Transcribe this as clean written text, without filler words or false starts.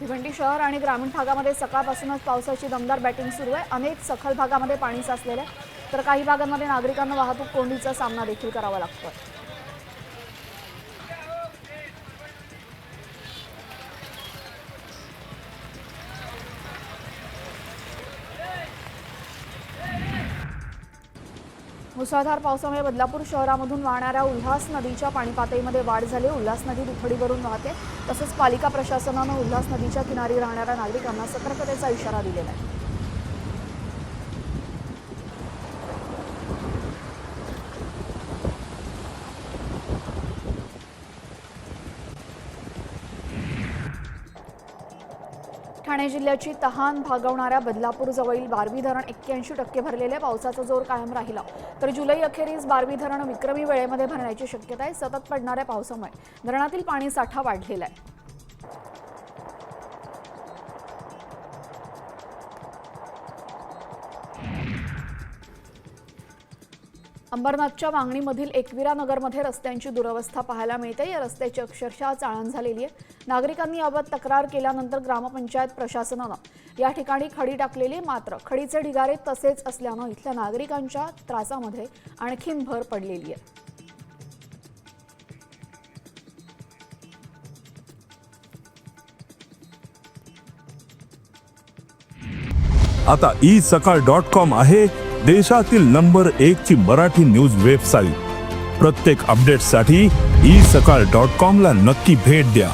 भिवंडी शहर आणि ग्रामीण भागामध्ये सकाळपासूनच पावसाची दमदार बॅटिंग सुरू आहे। अनेक सखल भागामध्ये पाणी साचलेले आहे, तर काही भागांमध्ये नागरिकांना वाहतूक कोंडीचा सामना देखील करावा लागतोय। मुसळधार पावसामुळे बदलापूर शहरामधून वाहणाऱ्या उल्हास नदीच्या पाणी पातळीमध्ये वाढ झाली। उल्हास नदी दुथडीवरून वाहते, तसंच पालिका प्रशासनानं उल्हास नदीच्या किनारी राहणाऱ्या नागरिकांना सतर्कतेचा इशारा दिलेला आहे। ठाणे जिल्ह्याची तहान भागवणाऱ्या बदलापूर जवळील बारवी धरण 81% भरलेले। पावसाचा जोर कायम राहिला तर जुलै अखेरीस बारवी धरण विक्रमी वेळेमध्ये भरण्याची शक्यता आहे। सतत पडणाऱ्या पावसामुळे धरणातील पाणी साठा वाढलेला आहे। अंबरनाथच्या वांगणीमधील एकविरा नगरमध्ये रस्त्यांची दुरवस्था पाहायला मिळते। या रस्त्याची अक्षरशः चाळण झालेली आहे। नागरिकांनी याबाबत तक्रार केल्यानंतर ग्रामपंचायत प्रशासनानं या ठिकाणी खडी टाकलेली, मात्र खडीचे ढिगारे तसेच असल्यानं इथल्या नागरिकांच्या त्रासामध्ये आणखीन भर पडलेली आहे। आता isakal.com आहे देशातील नंबर 1 ची मराठी न्यूज वेबसाईट। प्रत्येक अपडेटसाठी isakal.com ला नक्की भेट द्या।